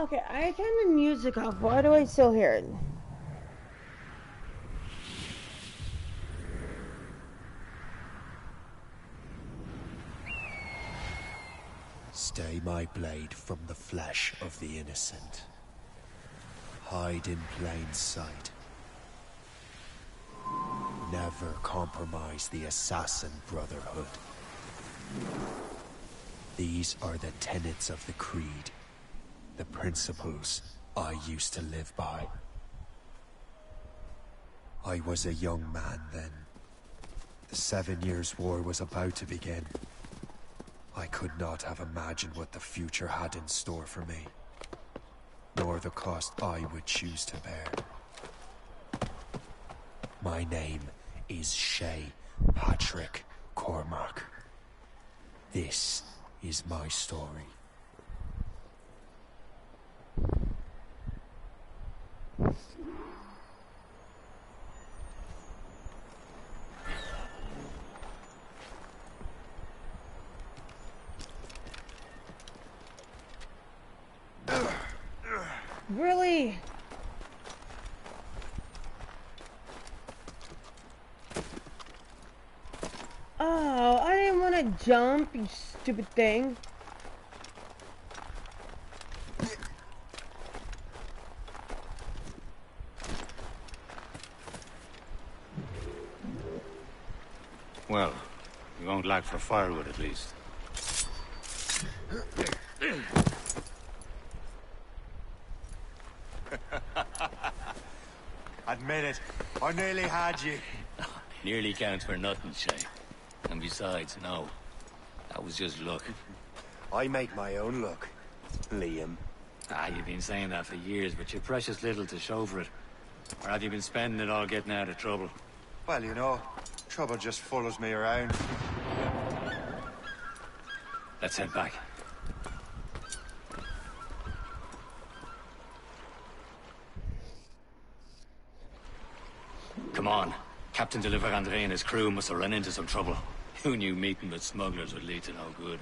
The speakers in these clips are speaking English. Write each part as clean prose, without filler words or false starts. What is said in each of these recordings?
Okay, I turned the music off. Why do I still hear it? Stay my blade from the flesh of the innocent. Hide in plain sight. Never compromise the Assassin Brotherhood. These are the tenets of the Creed. The principles I used to live by. I was a young man then. The 7 Years' War was about to begin. I could not have imagined what the future had in store for me, nor the cost I would choose to bear. My name is Shay Patrick Cormac. This is my story. Really? Oh, I didn't want to jump, you stupid thing. Well, we won't lack for firewood at least. Admit it, I nearly had you. Nearly counts for nothing, Shay. And besides, no. That was just luck. I make my own luck, Liam. You've been saying that for years, but you're precious little to show for it. Or have you been spending it all getting out of trouble? Well, you know, trouble just follows me around. Let's head back. Come on. Captain Deliver André and his crew must have run into some trouble. Who knew meeting with smugglers would lead to no good?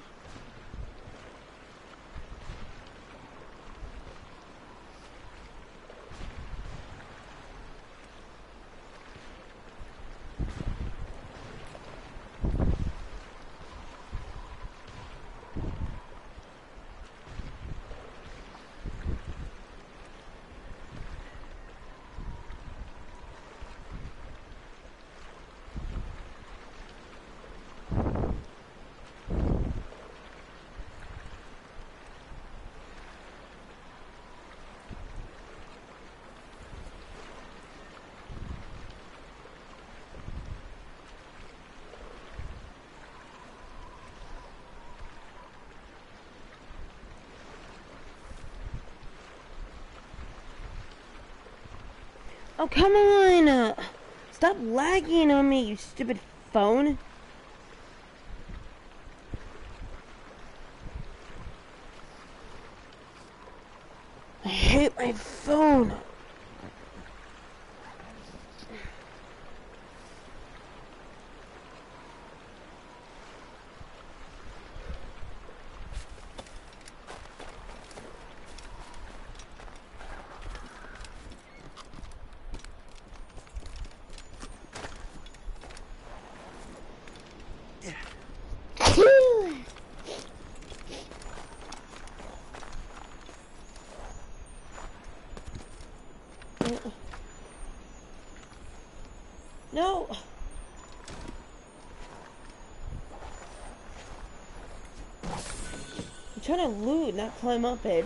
Oh, come on! Stop lagging on me, you stupid phone. I hate my phone. No! I'm trying to loot, not climb up it.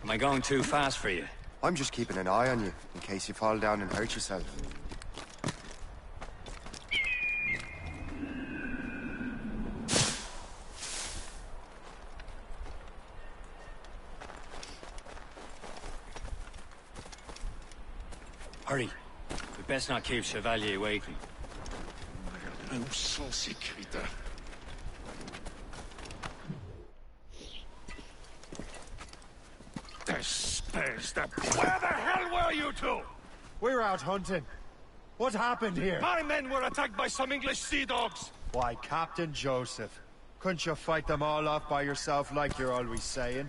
Am I going too fast for you? I'm just keeping an eye on you, in case you fall down and hurt yourself. Hurry. We best not keep Chevalier waiting. Where the hell were you two? We're out hunting. What happened here? My men were attacked by some English sea dogs. Why, Captain Joseph. Couldn't you fight them all off by yourself like you're always saying?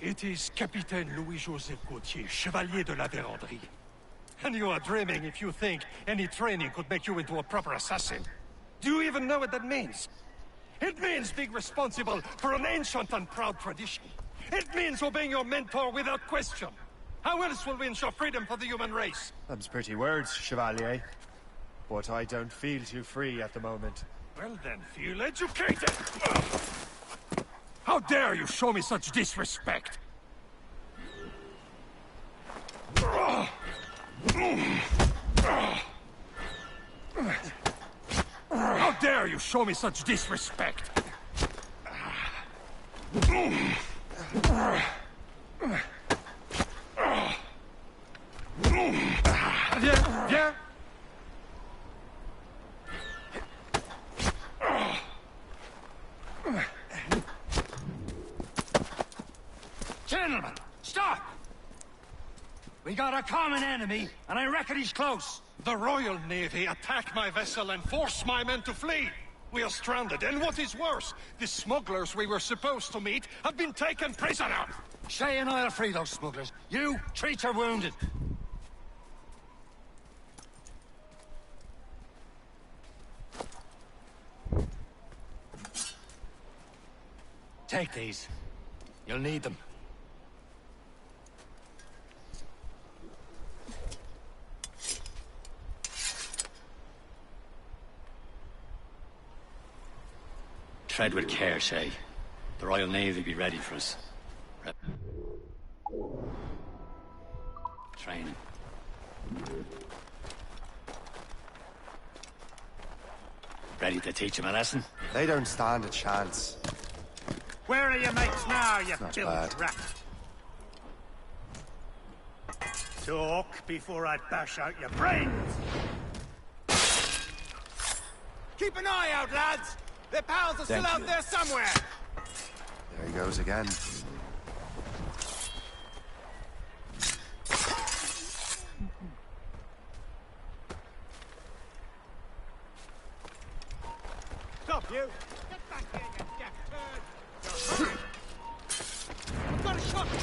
It is Capitaine Louis-Joseph Gauthier, Chevalier de la Vérendrye. And you are dreaming if you think any training could make you into a proper assassin. Do you even know what that means? It means being responsible for an ancient and proud tradition. It means obeying your mentor without question. How else will we ensure freedom for the human race? Them's pretty words, Chevalier. But I don't feel too free at the moment. Well then, feel educated! How dare you show me such disrespect? How dare you show me such disrespect? Viens, viens! Gentlemen, stop! We got a common enemy, and I reckon he's close. The Royal Navy attacked my vessel and forced my men to flee. We are stranded, and what is worse, the smugglers we were supposed to meet have been taken prisoner. Shay and I'll free those smugglers. You treat your wounded. Take these. You'll need them. Tread with care, Shay. The Royal Navy be ready for us. Training. Ready to teach him a lesson? They don't stand a chance. Where are your mates now, you Not bilge bad. rat? Talk before I bash out your brains! Keep an eye out, lads! Their pals are still Thank out you. there somewhere! There he goes again. Stop, you! Get back here, you deaf bird! I've got a shot! You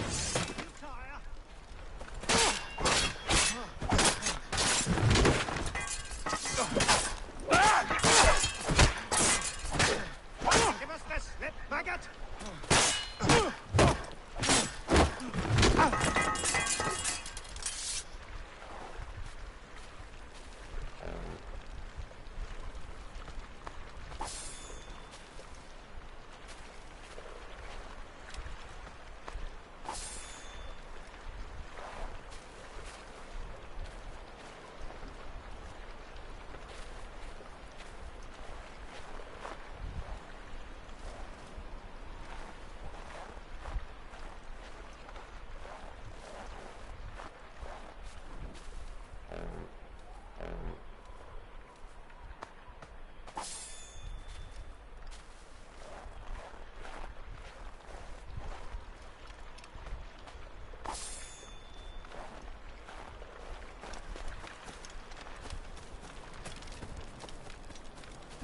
tire? Give us the slip, maggot!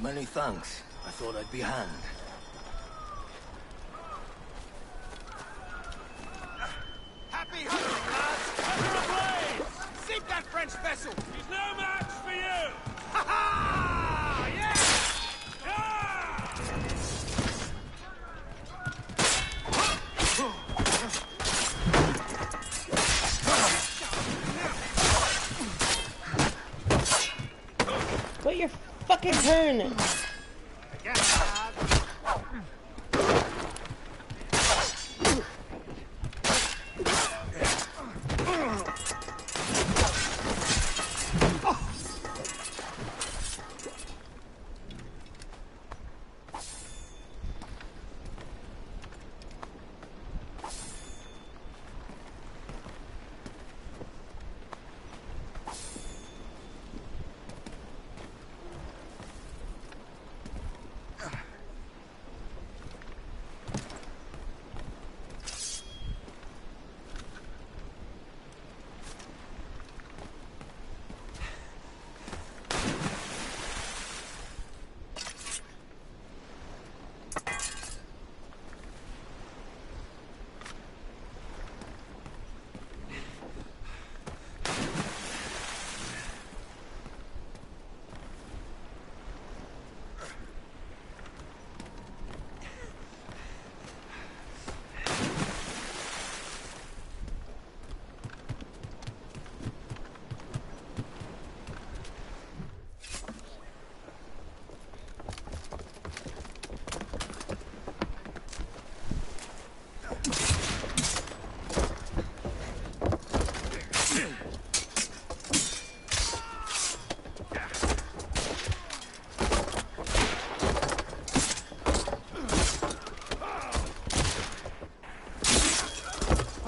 Many thanks. I thought I'd be hanged. Happy hunting, lads! Under ablaze! Sink that French vessel! He's no match for you! Ha ha! Yeah! Wait your fucking turn! Again, lads!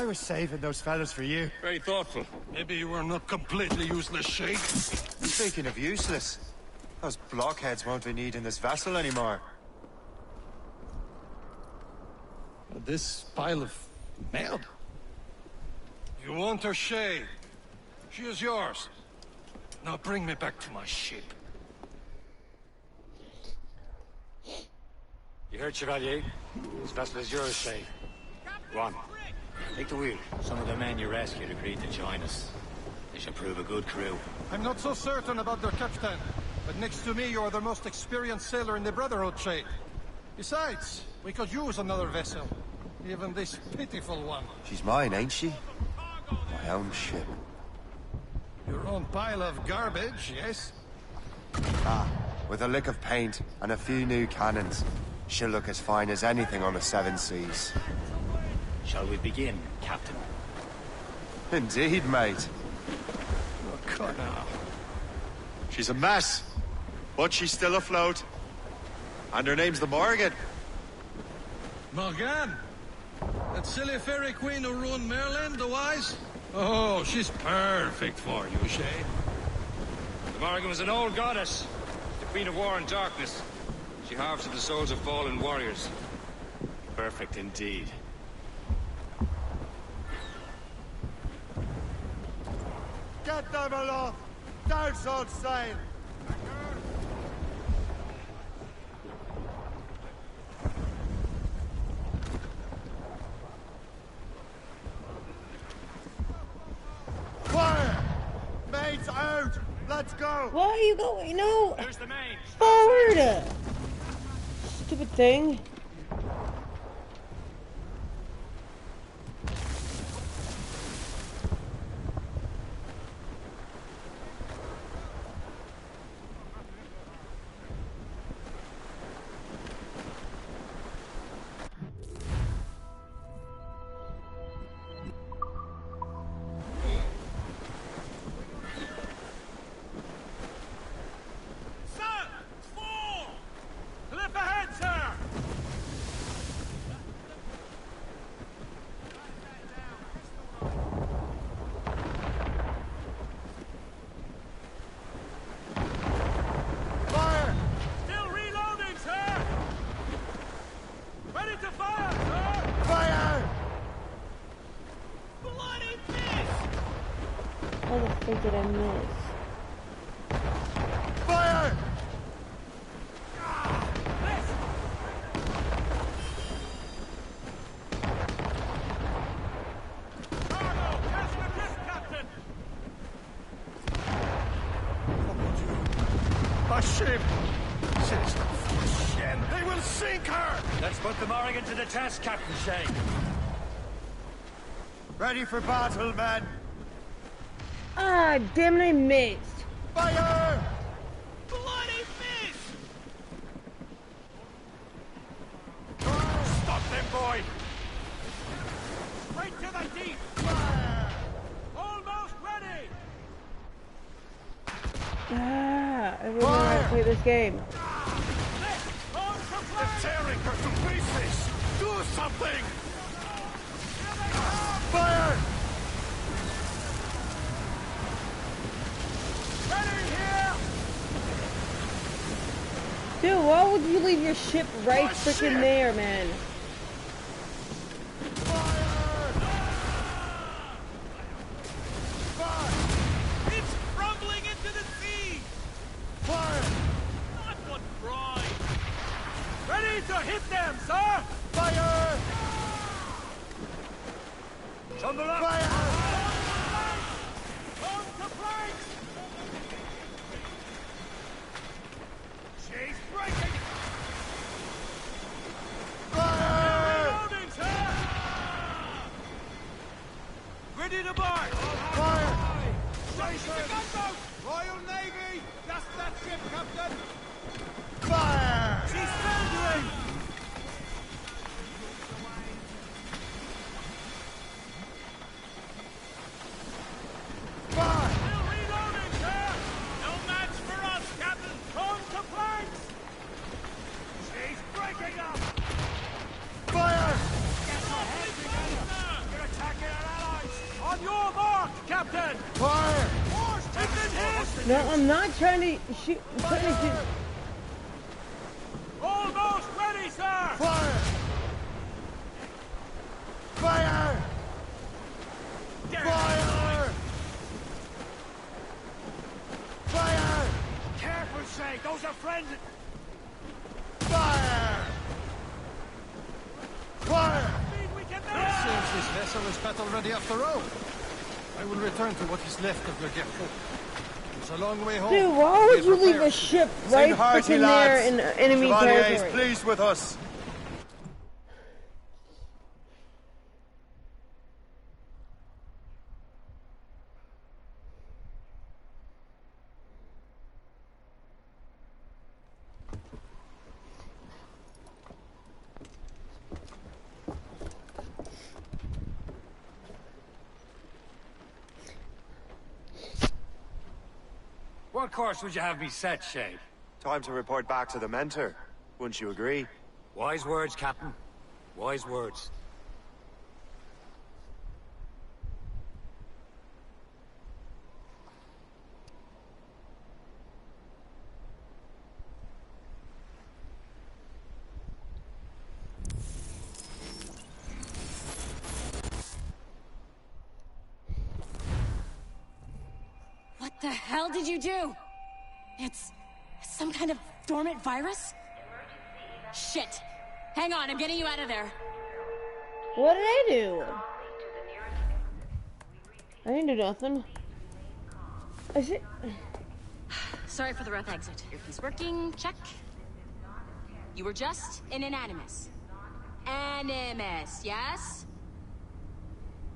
I was saving those fellas for you. Very thoughtful. Maybe you were not completely useless, Shay. Speaking of useless, those blockheads won't be needing this vessel anymore. This pile of mail? You want her, Shay? She is yours. Now bring me back to my ship. You heard, Chevalier? This vessel is yours, Shay. Go on. Take the wheel. Some of the men you rescued agreed to join us. They should prove a good crew. I'm not so certain about their captain, but next to me you are the most experienced sailor in the Brotherhood, Shay. Besides, we could use another vessel. Even this pitiful one. She's mine, ain't she? My own ship. Your own pile of garbage, yes? Ah, with a lick of paint and a few new cannons, she'll look as fine as anything on the Seven Seas. Shall we begin, Captain? Indeed, mate. Oh, God, now. She's a mess, but she's still afloat. And her name's the Morgan. Morgan? That silly fairy queen who ruined Merlin, the wise? Oh, she's perfect for you, Shay. The Morgan was an old goddess, the queen of war and darkness. She harvested the souls of fallen warriors. Perfect indeed. Get them aloft! Down all sail! Fire! Mates out! Let's go! Why are you going? No! There's the main. Forward! Stupid thing. How the fuck did I miss? Fire! A ship! They will sink her! Let's put the Morgan to the test, Captain Shay. Ready for battle, men! Ah, damn it, I missed. Fire! Bloody miss! Stop them, boy! Straight to the deep! Fire! Almost ready! Ah, I really know how to play this game. They're tearing her to pieces! Do something! Fire! Dude, why would you leave your ship right freaking there, man? It's crumbling into the sea! Fire! Not one bride! Ready to hit them, sir! Fire! Tumble up! Fire! On to planks! She's breaking! Fire! Reloading, sir! Ready to march! Fire! Station the gunboat! Royal Navy! Just that ship, Captain! Fire! She's surrendering! Fire! Still reloading, sir! No match for us, Captain! On to planks! She's breaking up! Fire! You're attacking dead! Fire! No, I'm not trying to shoot. I'm trying to shoot. Almost ready, sir! Fire! Fire! Fire! Fire! Careful, Shay! Those are friends! Fire! Fire! We can It seems this vessel is battle ready after all. I will return to what is left of your GamePlay. It's a long way home. Dude, why would Be you leave prepared. a ship Sing right hearty, freaking there lads. in enemy Chevalier is territory? pleased with us. What course would you have me set, Shay? Time to report back to the mentor. Wouldn't you agree? Wise words, Captain. Wise words. What the hell did you do? It's some kind of dormant virus? Shit. Hang on, I'm getting you out of there. What did I do? I didn't do nothing. I said... Sorry for the rough exit. Earpiece working, check. You were just in an animus. Animus, yes?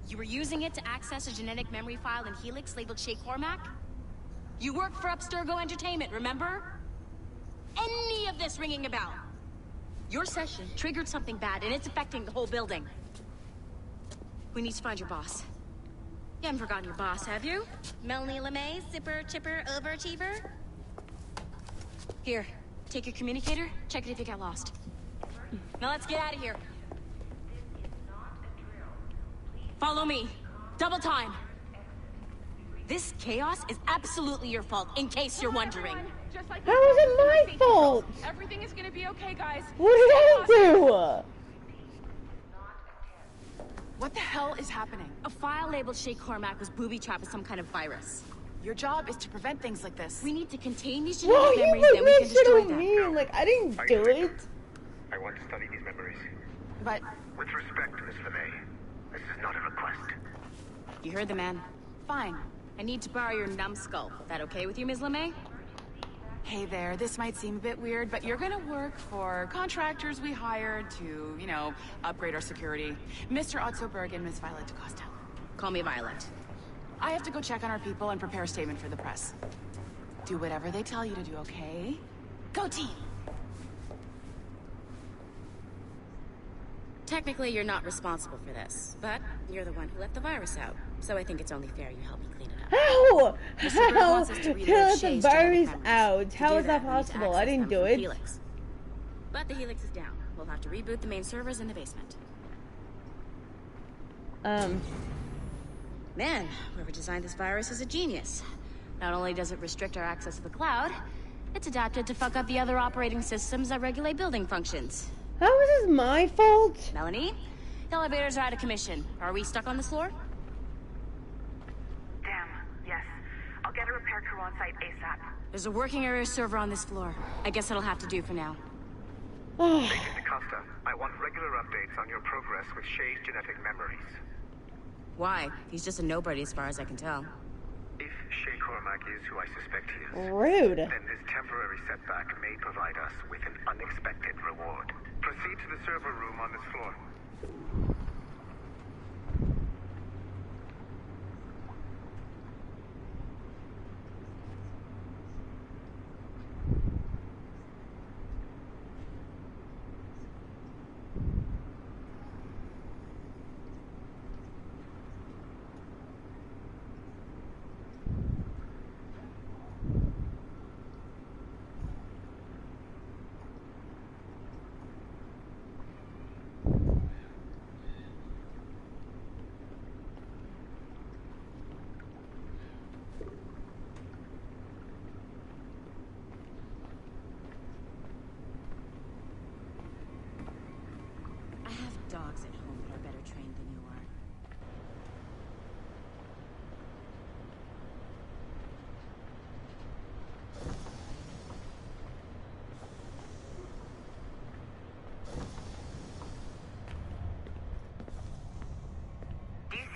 You were using it to access a genetic memory file in Helix labeled Shay Cormac? You worked for Abstergo Entertainment, remember? Any of this ringing a bell? Your session triggered something bad, and it's affecting the whole building. We need to find your boss. You haven't forgotten your boss, have you? Melanie LeMay, zipper, chipper, overachiever? Here, take your communicator, check it if you get lost. Now let's get out of here. Follow me. Double time. This chaos is absolutely your fault, in case you're wondering. How is it my fault? Everything is gonna be okay, guys. What did I do? What the hell is happening? A file labeled Shay Cormac was booby-trapped with some kind of virus. Your job is to prevent things like this. We need to contain these Whoa, genetic you memories, put then we me can shit destroy on them. me. Like, I didn't do it. I want to study these memories. But With respect, Miss LeMay, this is not a request. You heard the man. Fine. I need to borrow your numbskull. That okay with you, Ms. LeMay? hey there, this might seem a bit weird, but you're gonna work for contractors we hired to, you know, upgrade our security. Mr. Otso Berg and Miss Violet DaCosta. Call me Violet. I have to go check on our people and prepare a statement for the press. Do whatever they tell you to do, okay? Go team! Technically, you're not responsible for this, but you're the one who let the virus out. So I think it's only fair you help me clean it up. How? Mr. Berg wants us to How? read To out let the Shay's virus genetic out? memories. How To is do that we need to possible? I access didn't them do from it. Helix. But the Helix is down. We'll have to reboot the main servers in the basement. Man, whoever designed this virus is a genius. Not only does it restrict our access to the cloud, it's adapted to fuck up the other operating systems that regulate building functions. How is this my fault? Melanie, the elevators are out of commission. Are we stuck on this floor? Damn, yes. I'll get a repair crew on site ASAP. There's a working area server on this floor. I guess that'll have to do for now. Agent DaCosta, I want regular updates on your progress with Shay's genetic memories. Why? He's just a nobody as far as I can tell. If Shay Cormac is who I suspect he is, Rude. then this temporary setback may provide us with an unexpected reward. Proceed to the server room on this floor.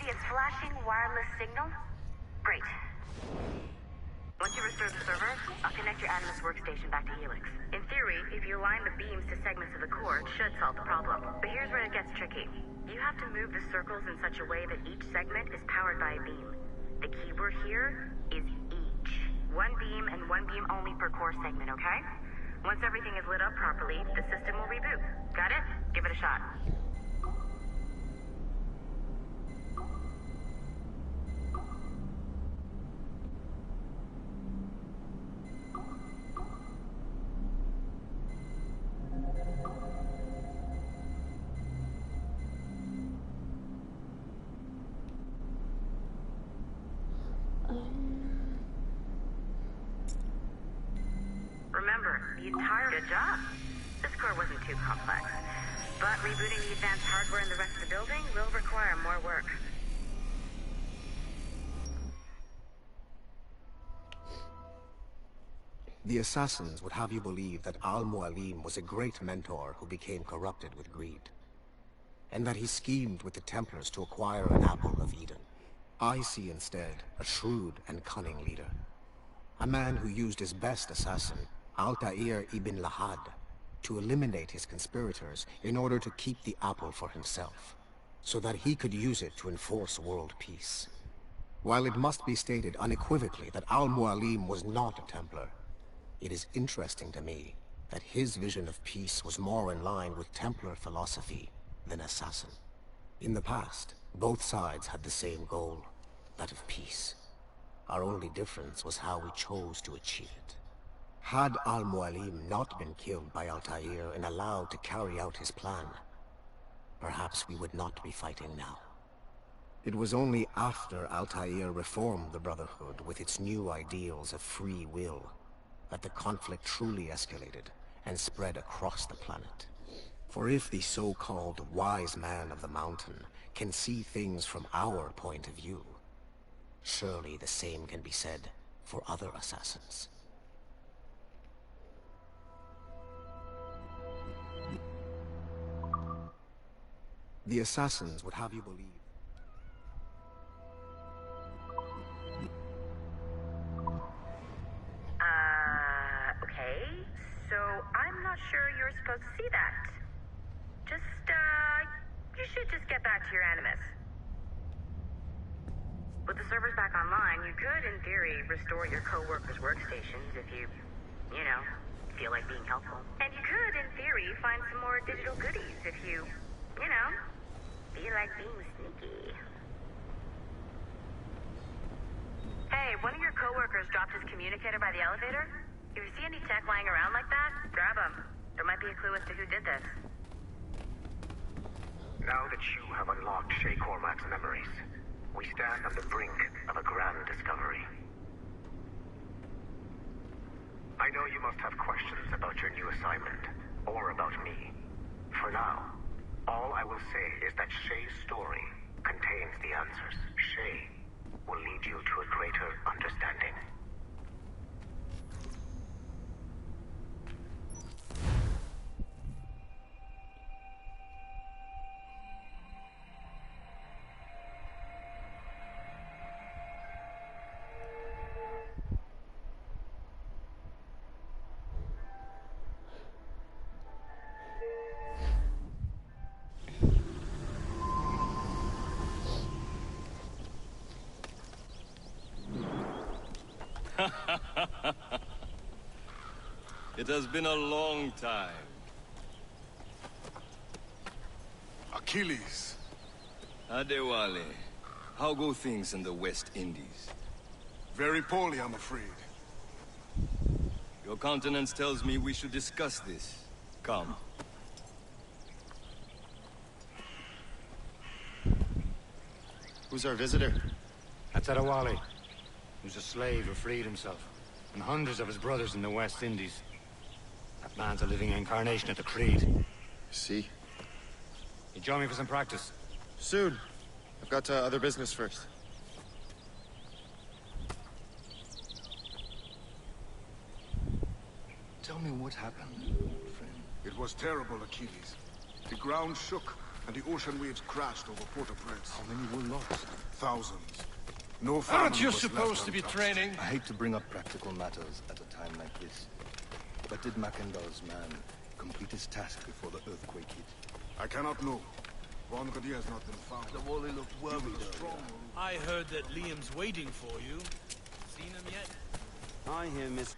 see its flashing wireless signal? Great. Once you restore the server, I'll connect your Animus workstation back to Helix. In theory, if you align the beams to segments of the core, it should solve the problem. But here's where it gets tricky. You have to move the circles in such a way that each segment is powered by a beam. The keyword here is each. One beam and one beam only per core segment, okay? Once everything is lit up properly, the system will reboot. Got it? Give it a shot. Remember, the entire good job. This core wasn't too complex. But rebooting the advanced hardware in the rest of the building will require more work. The assassins would have you believe that Al-Mualim was a great mentor who became corrupted with greed, and that he schemed with the Templars to acquire an apple of Eden. I see instead a shrewd and cunning leader, a man who used his best assassin, Altair ibn Lahad, to eliminate his conspirators in order to keep the apple for himself, so that he could use it to enforce world peace. While it must be stated unequivocally that Al-Mualim was not a Templar, it is interesting to me that his vision of peace was more in line with Templar philosophy than assassin. In the past, both sides had the same goal, that of peace. Our only difference was how we chose to achieve it. Had Al-Mualim not been killed by Altair and allowed to carry out his plan, perhaps we would not be fighting now. It was only after Altair reformed the Brotherhood with its new ideals of free will that the conflict truly escalated and spread across the planet. For if the so-called wise man of the mountain can see things from our point of view, surely the same can be said for other assassins. The assassins would have you believe. Okay. So, I'm not sure you're supposed to see that. You should just get back to your Animus. With the servers back online, you could, in theory, restore your co-workers' workstations if you feel like being helpful. And you could, in theory, find some more digital goodies if you feel like being sneaky. Hey, one of your co-workers dropped his communicator by the elevator. If you see any tech lying around like that, grab them. There might be a clue as to who did this. Now that you have unlocked Shay Cormac's memories, we stand on the brink of a grand discovery. I know you must have questions about your new assignment, or about me. For now, all I will say is that Shay's story contains the answers. Shay will lead you to a greater understanding. It has been a long time. Achilles. Adewale, how go things in the West Indies? Very poorly, I'm afraid. Your countenance tells me we should discuss this. Come. Who's our visitor? That's Adewale. Who's a slave who freed himself. And hundreds of his brothers in the West Indies. That man's a living incarnation of the Creed. See? You join me for some practice? Soon. I've got other business first. Tell me what happened, old friend. It was terrible, Achilles. The ground shook, and the ocean waves crashed over Port-au-Prince. How many were lost? Thousands. No family Aren't you was left supposed to be untouched. training? I hate to bring up practical matters at a time like this. But did Mackendall's man complete his task before the earthquake hit? I cannot know. Vendredi has not been found. The Wally looked worried earlier. I heard that Liam's waiting for you. Seen him yet? I hear Miss...